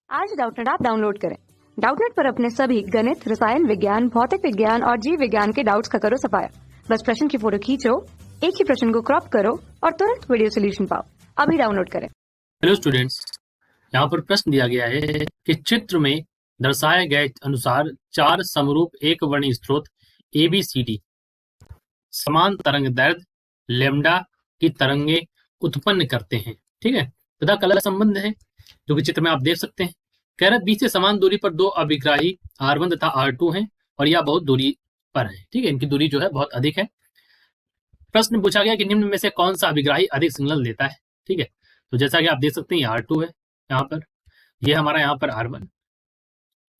आज Doubtnut app download करें। Doubtnut पर अपने सभी गणित, रसायन विज्ञान, भौतिक विज्ञान और जीव विज्ञान के डाउट्स का करो सफाया। बस प्रश्न की फोटो खींचो, एक ही प्रश्न को क्रॉप करो और तुरंत वीडियो सोल्यूशन पाओ। अभी डाउनलोड करें। हेलो स्टूडेंट्स, यहाँ पर प्रश्न दिया गया है कि चित्र में दर्शाए गए अनुसार चार समरूप एक वर्णीय स्रोत ABCD समान तरंग दैर्ध्य लेमडा की तरंगे उत्पन्न करते हैं। ठीक है, तथा कला संबंध है जो कि चित्र में आप देख सकते हैं। कह रहा है बीच से समान दूरी पर दो अभिग्राही R1 तथा R2 हैं और यह बहुत दूरी पर है। ठीक है, इनकी दूरी जो है बहुत अधिक है। प्रश्न पूछा गया कि निम्न में से कौन सा अभिग्राही अधिक सिग्नल देता है। ठीक है, तो जैसा कि आप देख सकते हैं ये R2 है, यहाँ पर ये हमारा यहाँ पर R1,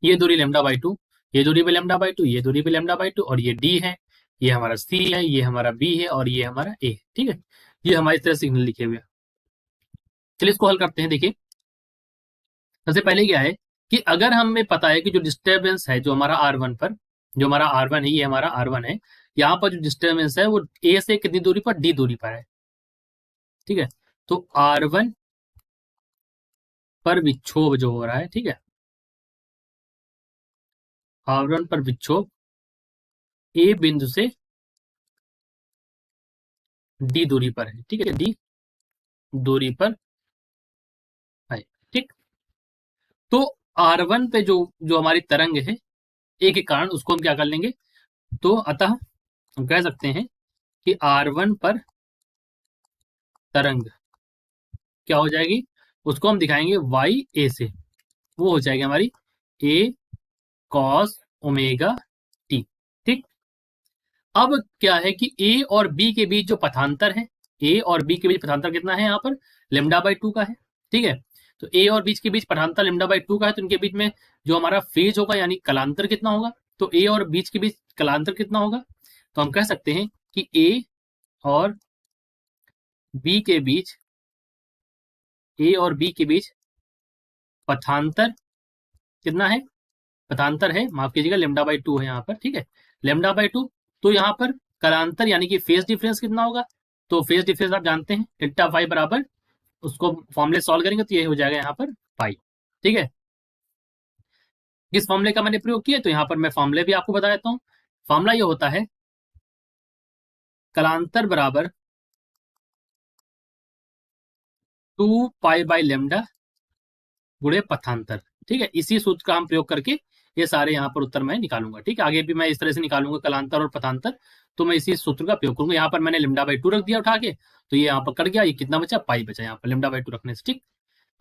ये दूरी लेमडा बाई 2, ये दूरी पे लेमडा बाई 2, ये दूरी पे लेमडा बाई 2 और ये D है, ये हमारा C है, ये हमारा B है और ये हमारा A। ठीक है, ये हमारी तरह सिग्नल लिखे हुए हैं। चलिए इसको हल करते हैं। देखिए सबसे पहले क्या है कि अगर हमें पता है कि जो डिस्टर्बेंस है जो हमारा R1 पर, जो हमारा R1 है, ये हमारा R1 है, यहाँ पर जो डिस्टर्बेंस है वो A से कितनी दूरी पर, D दूरी पर है। ठीक है, तो R1 पर विक्षोभ जो हो रहा है, ठीक है, R1 पर विक्षोभ A बिंदु से D दूरी पर है। ठीक है, D दूरी पर है। ठीक, तो R1 पे जो जो हमारी तरंग है A के कारण, उसको हम क्या कर लेंगे, तो अतः हम कह सकते हैं कि R1 पर तरंग क्या हो जाएगी, उसको हम दिखाएंगे YA से, वो हो जाएगी हमारी A cos ओमेगा T। ठीक, अब क्या है कि A और B के बीच जो पथांतर है, A और B के बीच पथांतर कितना है, यहाँ पर लेमडा बाई 2 का है। ठीक है, तो A और B के बीच पथांतर लेमडा बाई 2 का है, तो इनके बीच में जो हमारा फेज होगा यानी कलांतर कितना होगा, तो A और B के बीच कलांतर कितना होगा, तो हम कह सकते हैं कि A और B के बीच, A और B के बीच पथांतर कितना है, पथांतर है, माफ कीजिएगा, लेमडा बाई 2 है यहाँ पर। ठीक है, लेमडा बाई 2, तो यहाँ पर कलांतर यानी कि फेज डिफरेंस कितना होगा, तो फेज डिफरेंस आप जानते हैं डेल्टा फाई बराबर, उसको फॉर्मूले सॉल्व करेंगे तो ये हो जाएगा यहाँ पर पाई। ठीक है, किस फॉर्मूले का मैंने प्रयोग किया, तो यहाँ पर मैं फॉर्मूले भी आपको बता देता हूँ। फॉर्मूला ये होता है कलांतर बराबर 2 पाई बाई लेमडा गुणे पथांतर। ठीक है, इसी सूत्र का हम प्रयोग करके ये सारे यहाँ पर उत्तर मैं निकालूंगा। ठीक है, आगे भी मैं इस तरह से निकालूंगा कलांतर और पथांतर, तो मैं इसी सूत्र का प्रयोग करूंगा। यहाँ पर मैंने लेमडा बाई 2 रख दिया उठा के, तो ये यहाँ पर कट गया, ये कितना बचा, पाई बचा यहाँ पर लेमडा बाई 2 रखने से। ठीक,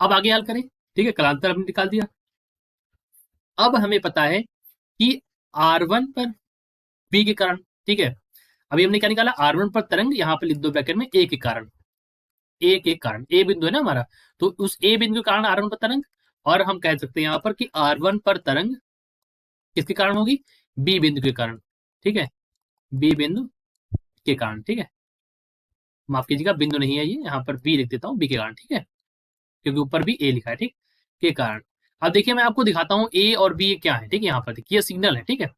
अब आगे हल करें। ठीक है, कलांतर हमने निकाल दिया। अब हमें पता है कि R1 पर B के कारण, ठीक है, अभी हमने क्या निकाला, R1 पर तरंग, यहाँ पर लिख दो ब्रैकेट में A के कारण, A के कारण, A बिंदु है ना हमारा, तो उस A बिंदु के कारण R1 पर तरंग, और हम कह सकते हैं यहाँ पर कि R1 पर तरंग किसके कारण होगी, B बिंदु के कारण। ठीक है, B बिंदु के कारण। ठीक है, माफ कीजिएगा, बिंदु नहीं है ये, यहाँ पर B लिख देता हूँ, B के कारण। ठीक है, क्योंकि ऊपर भी A लिखा है। ठीक, के कारण। अब देखिए मैं आपको दिखाता हूँ A और B क्या है। ठीक है, यहाँ पर देखिए सिग्नल है। ठीक है,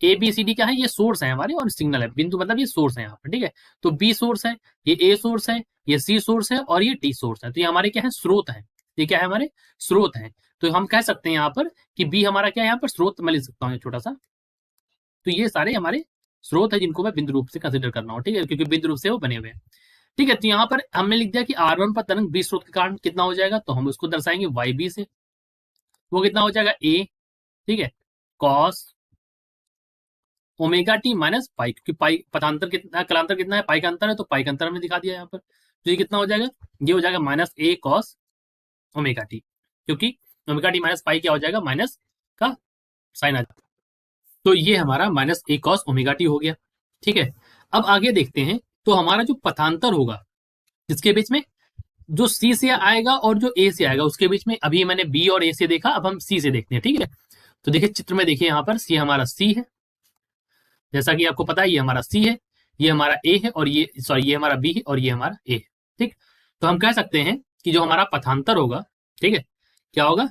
ABCD क्या है, ये सोर्स है हमारे, और सिग्नल है, बिंदु मतलब ये सोर्स है यहाँ पर। ठीक है, तो B सोर्स है, ये A सोर्स है, ये C सोर्स है और ये D सोर्स है, तो ये हमारे क्या है, स्रोत है। ये क्या है, हमारे स्रोत है। तो हम कह सकते हैं यहाँ पर कि B हमारा क्या है, यहाँ पर स्रोत मैं लिख सकता हूँ छोटा सा। तो ये सारे हमारे स्रोत है जिनको मैं बिंदु रूप से कंसिडर करना हूँ। ठीक है, क्योंकि बिंदु रूप से वो बने हुए हैं। ठीक है, तो यहाँ पर हमने लिख दिया कि R1 पर तरंग B स्रोत के कारण कितना हो जाएगा, तो हम उसको दर्शाएंगे YB से, वो कितना हो जाएगा A। ठीक है, cos omega T minus pi, क्योंकि पाई पथांतर कितना, कलांतर कितना है, पाई का अंतर है, तो पाई का अंतर हमने दिखा दिया यहाँ पर। तो ये कितना हो जाएगा, ये हो जाएगा minus A cos omega T, क्योंकि ओमेगा टी माइनस पाई क्या हो जाएगा, माइनस का साइन आ जाएगा। तो ये हमारा minus A cos omega T हो गया। ठीक है, अब आगे देखते हैं, तो हमारा जो पथांतर होगा जिसके बीच में जो C से आएगा और जो A से आएगा उसके बीच में, अभी मैंने B और A से देखा, अब हम C से देखते हैं। ठीक है, तो देखिए चित्र में देखिए यहाँ पर C हमारा C है, जैसा कि आपको पता है ये हमारा C है, ये हमारा A है, और ये सॉरी ये हमारा B है और ये हमारा A है। ठीक, तो हम कह सकते हैं कि जो हमारा पथांतर होगा, ठीक है, क्या होगा,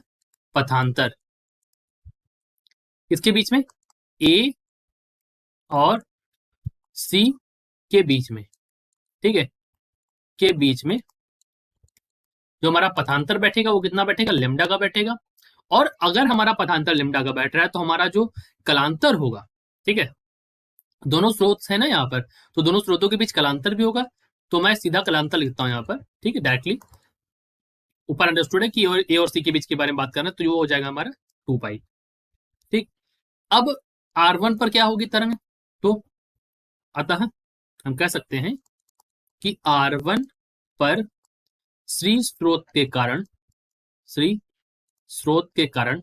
पथांतर इसके बीच में A और C के बीच में, ठीक है, के बीच में जो हमारा पथांतर बैठेगा वो कितना बैठेगा, लेमडा का बैठेगा, और अगर हमारा पथांतर लेमडा का बैठ रहा है तो हमारा जो कलांतर होगा, ठीक है, दोनों स्रोत है ना यहाँ पर, तो दोनों स्रोतों के बीच कलांतर भी होगा, तो मैं सीधा कलांतर लिखता हूँ यहाँ पर, ठीक है, डायरेक्टली। ऊपर अंडरस्टूड है कि ए और सी के बीच के बारे में बात करना है, तो ये हो जाएगा हमारा 2 पाई। ठीक, अब R1 पर क्या होगी तरंग, तो अतः हम कह सकते हैं कि R1 पर श्री स्रोत के कारण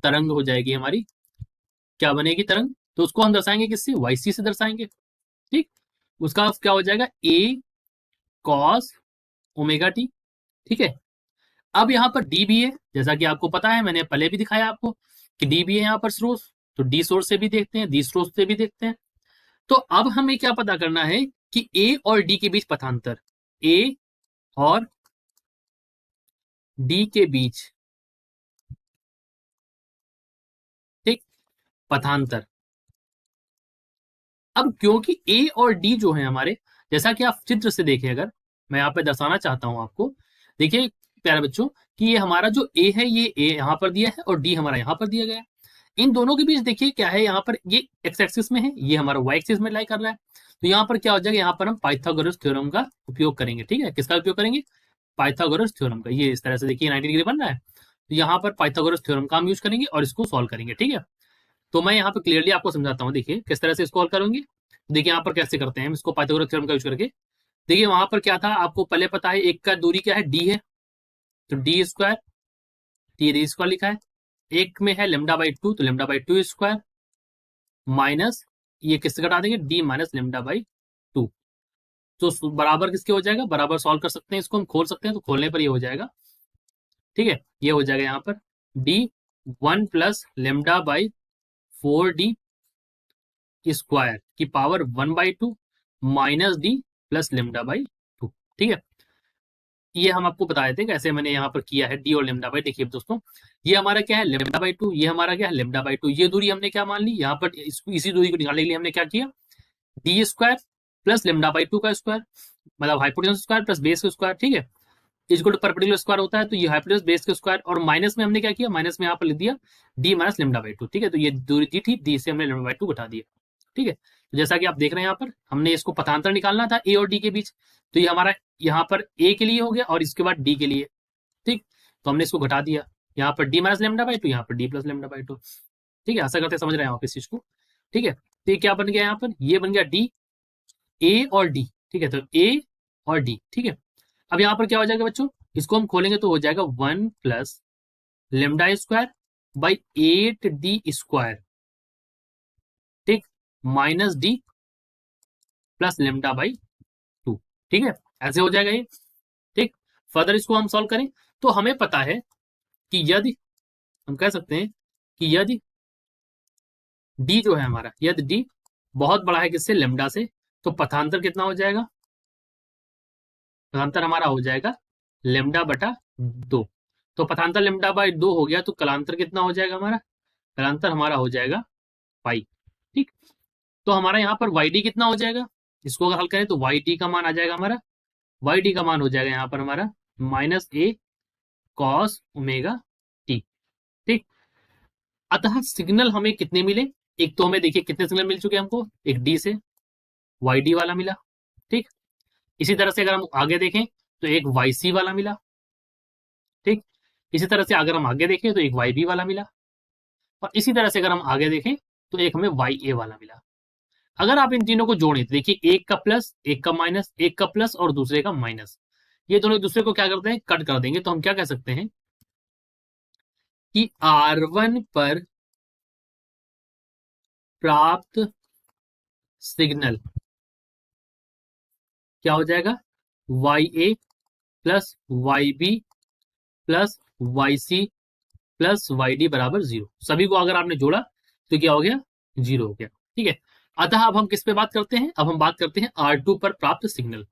तरंग हो जाएगी हमारी, क्या बनेगी तरंग, तो उसको हम दर्शाएंगे किससे, YC से दर्शाएंगे। ठीक, उसका क्या हो जाएगा A cos ओमेगा टी। ठीक है, अब यहाँ पर डी भी है, जैसा कि आपको पता है, मैंने पहले भी दिखाया आपको कि डी भी है यहाँ पर सोर्स, तो डी सोर्स से भी देखते हैं, डी सोर्स से भी देखते हैं। तो अब हमें क्या पता करना है कि ए और डी के बीच पथांतर, ए और डी के बीच, ठीक, पथांतर। अब क्योंकि ए और डी जो है हमारे, जैसा कि आप चित्र से देखें, अगर मैं यहाँ पे दर्शाना चाहता हूं आपको, देखिए प्यारे बच्चों कि ये हमारा जो ए है, ये ए यहाँ पर दिया है और डी हमारा यहाँ पर दिया गया है। इन दोनों के बीच देखिए क्या है, यहाँ पर ये एक्स एक्सिस में है, ये हमारा वाई एक्सिस में लाई कर रहा है, तो यहाँ पर क्या हो जाएगा, यहाँ पर हम पाइथागोरस थ्योरम का उपयोग करेंगे। ठीक है, किसका उपयोग करेंगे, पाइथागोरस थ्योरम का। ये इस तरह से देखिए 90 डिग्री बन रहा है, तो यहाँ पर पाइथागोरस थ्योरम का हम यूज करेंगे और इसको सॉल्व करेंगे। ठीक है, तो मैं यहाँ पर क्लियरली आपको समझाता हूँ, देखिए किस तरह से इसको सॉल्व करेंगे। देखिए यहाँ पर कैसे करते हैं हम इसको पाइथागोरस थ्योरम का यूज करके। देखिए वहां पर क्या था, आपको पहले पता है, एक का दूरी क्या है, डी है, तो डी स्क्वायर, डी स्क्वायर लिखा है, एक में है λ/2, तो λ/2 स्क्वायर माइनस, ये किससे घटा देंगे, डी माइनस λ/2, तो बराबर किसके हो जाएगा, बराबर सॉल्व कर सकते हैं, इसको हम खोल सकते हैं, तो खोलने पर ये हो जाएगा। ठीक है, ये हो जाएगा यहाँ पर डी 1 प्लस λ/4d स्क्वायर की पावर 1/2 माइनस डी प्लस λ/2। ठीक है, ये हम आपको बताए थे कैसे मैंने यहाँ पर किया है डी और λ/, देखिए दोस्तों, ये हमारा क्या है λ/2, ये हमारा क्या है λ/2, ये दूरी हमने क्या मान ली, यहाँ पर इसी दूरी को निकालने के लिए हमने क्या किया, डी स्क्वायर प्लस λ/2 का स्क्वायर, मतलब हाइपोटेन्यूज स्क्वायर प्लस बेस का स्क्वायर। ठीक है, इजको टू परपेंडिकुलर स्क्वायर होता है, तो ये हाइपोटेन्यूज बेस का स्क्वायर, और माइनस में हमने क्या किया, माइनस में यहाँ पर लिख दिया डी माइनस λ/2। ठीक है, तो ये दूरी दी थी, डी से हमने λ/2 घटा दिया। ठीक है, तो जैसा कि आप देख रहे हैं यहाँ पर हमने इसको पथांतर निकालना था ए और डी के बीच, तो ये हमारा यहाँ पर ए के लिए हो गया और इसके बाद डी के लिए। ठीक, तो हमने इसको घटा दिया, यहाँ पर डी माइनस λ/2, यहाँ पर डी प्लस λ/2। ठीक है, ऐसा करते समझ रहे हैं आप इस चीज को। ठीक है, तो ये क्या बन गया यहाँ पर, ये बन गया डी, ए और डी। ठीक है, तो ए और डी। ठीक है, अब यहाँ पर क्या हो जाएगा बच्चों, इसको हम खोलेंगे तो हो जाएगा 1 plus λ square by 8d square, ठीक, माइनस डी प्लस λ/2। ठीक है, ऐसे हो जाएगा ये। ठीक, फर्दर इसको हम सॉल्व करें तो हमें पता है कि यदि हम कह सकते हैं कि यदि डी जो है हमारा, यदि डी बहुत बड़ा है किससे, लेमडा से, तो पथांतर कितना हो जाएगा, पथांतर हमारा हो जाएगा λ/2। तो पथांतर λ/2 हो गया, तो कलांतर कितना हो जाएगा हमारा, कलांतर हमारा हो जाएगा पाई। ठीक, तो हमारा यहाँ पर वाई डी कितना हो जाएगा, इसको अगर हल करें तो वाई डी का मान आ जाएगा हमारा, वाई डी का मान हो जाएगा यहाँ पर हमारा माइनस ए कॉस ओमेगा टी। ठीक, अतः सिग्नल हमें कितने मिले, एक तो हमें देखिए कितने सिग्नल मिल चुके हैं हमको, एक डी से वाई डी वाला मिला। ठीक, इसी तरह से अगर हम आगे देखें तो एक वाई सी वाला मिला। ठीक, इसी तरह से अगर हम आगे देखें तो एक वाई बी वाला मिला, और इसी तरह से अगर हम आगे देखें तो एक हमें वाई ए वाला मिला। अगर आप इन तीनों को जोड़ें तो देखिए एक का प्लस, एक का माइनस, एक का प्लस और दूसरे का माइनस, ये दोनों एक दूसरे को क्या करते हैं, कट कर देंगे। तो हम क्या कह सकते हैं कि R1 पर प्राप्त सिग्नल क्या हो जाएगा, Y A plus Y B plus Y C plus Y D बराबर 0। सभी को अगर आपने जोड़ा तो क्या हो गया, 0 हो गया। ठीक है, अतः अब हम किस पे बात करते हैं, अब हम बात करते हैं R2 पर प्राप्त सिग्नल।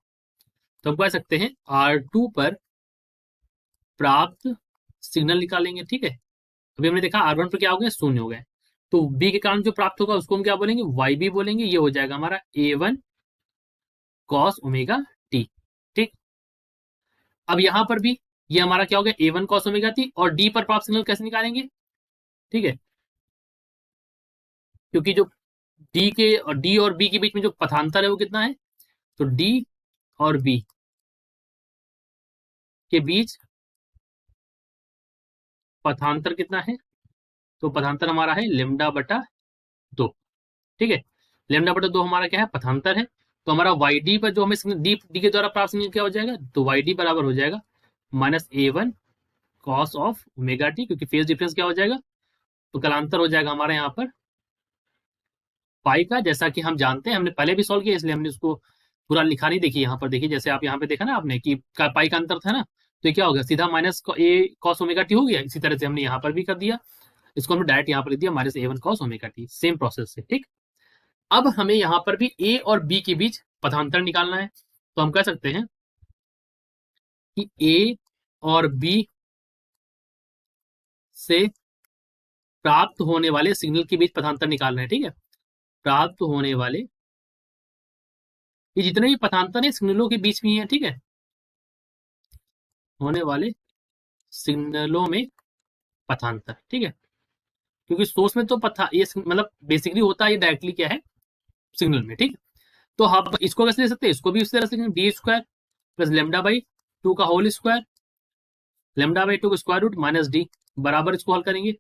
तो हम कह सकते हैं R2 पर प्राप्त सिग्नल निकालेंगे। ठीक है, अभी हमने देखा R1 पर क्या हो गया, 0 हो गया, तो B के कारण जो प्राप्त होगा उसको हम क्या बोलेंगे, वाई बी बोलेंगे, ये हो जाएगा हमारा A1 कॉस ओमेगा टी। ठीक, अब यहां पर भी ये हमारा क्या हो गया A1 cos ओमेगा टी, और डी पर प्राप्त सिग्नल कैसे निकालेंगे, ठीक है, क्योंकि जो डी और बी के बीच में जो पथांतर है वो कितना है, तो डी और बी के बीच पथांतर कितना है, तो पथांतर हमारा है लेमडा बटा 2, ठीक है। लेमडा बटा 2 हमारा क्या है, पथांतर है। तो हमारा वाई डी पर जो हमें डी डी के द्वारा प्राप्त सिग्नल क्या हो जाएगा, तो वाई डी बराबर हो जाएगा -A1 cos of omega T, क्योंकि फेज डिफरेंस क्या हो जाएगा, तो कलांतर हो जाएगा हमारे यहाँ पर पाई का, जैसा कि हम जानते हैं, हमने पहले भी सॉल्व किया इसलिए हमने उसको पूरा लिखा नहीं। देखिए यहाँ पर, देखिए जैसे आप यहाँ पे देखा ना आपने कि पाई का अंतर था ना, तो ये क्या हो गया, सीधा -A cos ओमेगा टी हो गया। इसी तरह से हमने यहाँ पर भी कर दिया, इसको हमने डायरेक्ट यहाँ पर लिख दिया -A1 cos omega T, same process से, ठीक। अब हमें यहाँ पर भी ए और बी के बीच पथांतर निकालना है, तो हम कह सकते हैं कि ए और बी से प्राप्त होने वाले सिग्नल के बीच पथांतर निकालना है, ठीक है। प्राप्त होने वाले, ये जितने भी पथांतर है सिग्नलों के बीच में ही है, ठीक है, होने वाले सिग्नलों में पथांतर, ठीक है, क्योंकि सोर्स में तो पथा ये मतलब बेसिकली होता है, ये डायरेक्टली क्या है, सिग्नल में, ठीक है। तो हम इसको कैसे ले सकते हैं, इसको भी उस तरह से D square plus lambda by 2 का होल स्क्वायर, लेमडा बाई 2 का स्क्वायर रूट माइनस डी बराबर, इसको हल करेंगे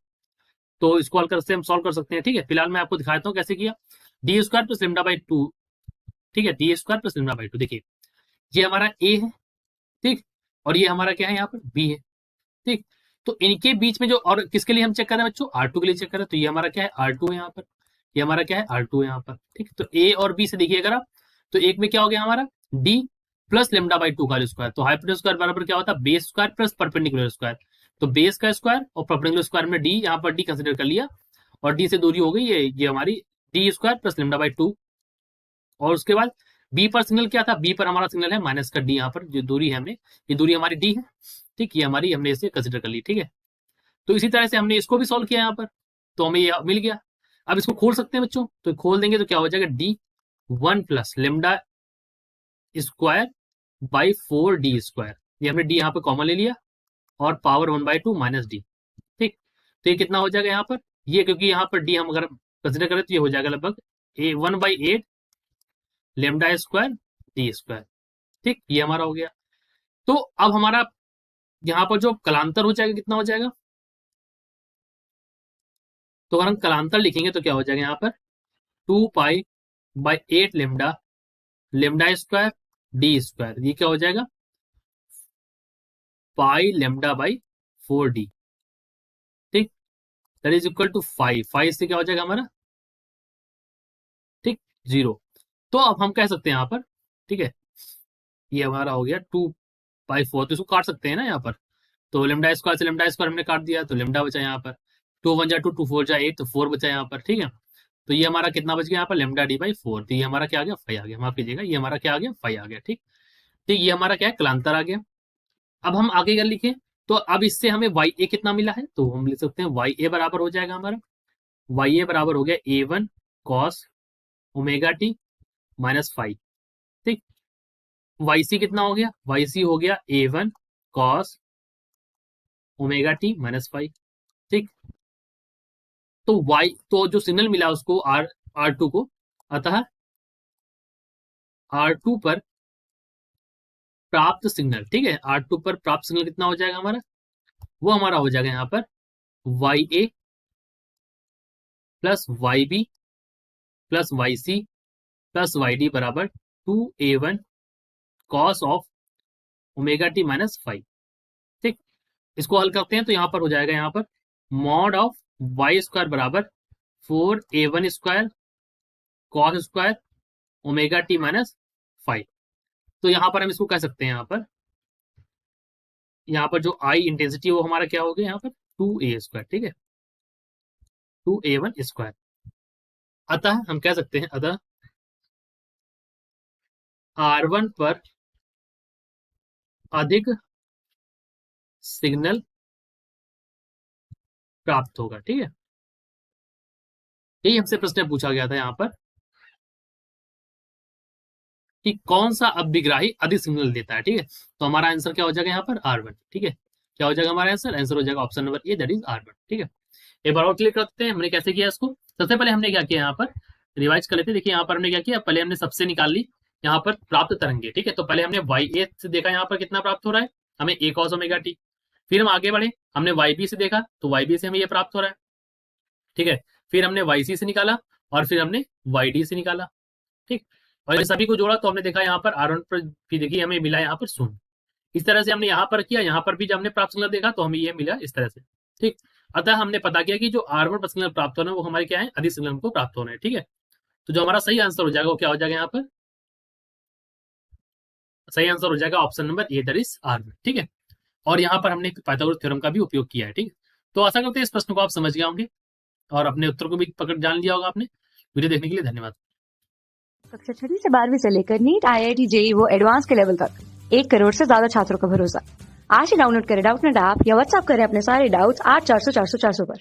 तो इसको हल करके हम सॉल्व कर सकते हैं, ठीक है। फिलहाल मैं आपको दिखाता हूँ कैसे किया, D square plus lambda by 2, ठीक है, D square plus lambda by 2, देखिए ये हमारा ए है, ठीक, और ये हमारा क्या है यहाँ पर बी है, ठीक। तो इनके बीच में जो, और किसके लिए हम चेक कर रहे हैं बच्चों, R2 के लिए चेक कर रहे हैं, तो ये हमारा क्या है R2 है यहाँ पर, ये हमारा क्या है R2 है यहाँ पर, ठीक। तो ए और बी से देखिए अगर आप, तो एक में क्या हो गया हमारा डी प्लस लेमडा बाई 2 का स्क्वायर, तो हाइपोटेन्यूज स्क्वायर बराबर क्या होता है, base square plus perpendicular square, तो बेस का स्क्वायर और परपेंडिकुलर स्क्वायर में डी, यहाँ पर डी कंसिडर कर लिया, और डी से दूरी हो गई ये हमारी D square plus lambda by 2, और उसके बाद बी पर सिग्नल क्या था, बी पर हमारा सिग्नल है माइनस का डी, यहाँ पर जो दूरी है हमने, ये दूरी हमारी डी है, ठीक, ये हमारी हमने इसे कंसिडर कर ली, ठीक है। तो इसी तरह से हमने इसको भी सॉल्व किया यहाँ पर, तो हमें ये मिल गया। अब इसको खोल सकते हैं बच्चों, तो खोल देंगे तो क्या हो जाएगा, D 1 plus lambda square by 4 D square, ये हमने डी यहाँ पे कॉमन ले लिया, और पावर 1/2 माइनस डी, ठीक। तो ये कितना हो जाएगा यहाँ पर, ये क्योंकि यहाँ पर डी हम अगर कंसिडर करें तो ये हो जाएगा लगभग 1/8 लेमडा स्क्वायर डी स्क्वायर, ठीक, ये हमारा हो गया। तो अब हमारा यहाँ पर जो कलांतर हो जाएगा कितना हो जाएगा, तो अगर हम कलांतर लिखेंगे तो क्या हो जाएगा यहाँ पर 2 पाई/8 lambda, lambda square D square, ये क्या हो जाएगा पाई लेमडा बाई 4 डी, ठीक, दैट इज इक्वल टू 5 से क्या हो जाएगा हमारा, ठीक, 0। तो अब हम कह सकते हैं यहाँ पर, ठीक है, ये हमारा हो गया 2/4, तो इसको काट सकते हैं ना यहाँ पर, तो लेमडा स्क्वायर से लेमडा स्क्वायर हमने काट दिया, तो लेमडा बचा यहाँ पर, 2 1 जा 2, 2 4 जा 8, तो 4 बचा यहाँ पर, ठीक है। तो ये हमारा कितना बच गया यहाँ पर, लेमडा डी बाई 4, तो ये हमारा क्या आ गया, 5 आ गया, माफ कीजिएगा, ये हमारा क्या आ गया, 5 आ गया, ठीक। तो ये हमारा क्या है, कलांतर आ गया। अब हम आगे कर लिखें, तो अब इससे हमें वाई ए कितना मिला है, तो हम लिख सकते हैं वाई ए बराबर हो जाएगा हमारा, वाई ए बराबर हो गया A1 कॉस ओमेगा टी -5, ठीक। वाई सी कितना हो गया, वाई सी हो गया A1 कॉस ओमेगा टी -5, ठीक। तो वाई, तो जो सिग्नल मिला उसको R2 को, अतः R2 पर प्राप्त सिग्नल, ठीक है, R2 पर प्राप्त सिग्नल कितना हो जाएगा हमारा, वो हमारा हो जाएगा यहाँ पर Y A plus Y B plus Y C plus Y D बराबर 2A1 cos of omega T -5, ठीक। इसको हल करते हैं तो यहाँ पर हो जाएगा, यहाँ पर मॉड ऑफ वाई स्क्वायर बराबर 4A1 square cos square omega T -5। तो यहाँ पर हम इसको कह सकते हैं, यहाँ पर जो आई इंटेंसिटी वो हमारा क्या हो गया यहाँ पर 2A स्क्वायर, ठीक है, 2A1 स्क्वायर। अतः हम कह सकते हैं, अतः R1 पर अधिक सिग्नल प्राप्त होगा, ठीक है, यही हमसे प्रश्न पूछा गया था यहाँ पर। कि कौन सा अभिग्राही अधिक सिग्नल देता है। ठीक है, तो हमारा आंसर क्या हो जाएगा यहाँ पर R1। ठीक है, क्या हो जाएगा हमारा आंसर? आंसर हो जाएगा option number A, that is R1। ठीक है, एक बार और क्लियर करते हैं हमने कैसे किया इसको। सबसे पहले हमने क्या किया यहाँ पर, रिवाइज कर लेते हैं। देखिए यहाँ पर हमने क्या किया, पहले हमने सबसे निकाल ली यहाँ पर प्राप्त तरंगे। ठीक है, तो पहले हमने YA से देखा यहाँ पर कितना प्राप्त हो रहा है, हमें A cos ओमेगा t। फिर हम आगे बढ़े, हमने YB से देखा, तो YB से हमें ये प्राप्त हो रहा है। ठीक है, फिर हमने YC से निकाला और फिर हमने YD से निकाला। ठीक, और सभी को जोड़ा तो हमने देखा यहाँ पर R1 पर भी देखिए हमें मिला यहाँ पर 0। इस तरह से हमने यहाँ पर किया, यहाँ पर भी जब हमने प्राप्त सिग्नल देखा तो हमें ये मिला इस तरह से। ठीक, अतः हमने पता किया कि जो R1 पर सिग्नल प्राप्त होना है वो हमारे क्या है, अधिक सिग्नल को प्राप्त होना है। ठीक है, तो जो हमारा सही आंसर हो जाएगा वो क्या हो जाएगा, यहाँ पर सही आंसर हो जाएगा option number A, that is R1। ठीक है, और यहाँ पर हमने पाइथागोरस थ्योरम का भी उपयोग किया है। ठीक है, तो आशा करते हैं इस प्रश्न को आप समझ गए होंगे और अपने उत्तर को भी पकड़ जान लिया होगा आपने। वीडियो देखने के लिए धन्यवाद। कक्षा 6वीं से 12वीं से लेकर नीट, IIT, JEE वो एडवांस के लेवल तक 1 करोड़ से ज्यादा छात्रों का भरोसा। आज ही डाउनलोड करें डाउटनेट ऐप या व्हाट्सएप करें अपने सारे डाउट्स 8400 400 400 पर।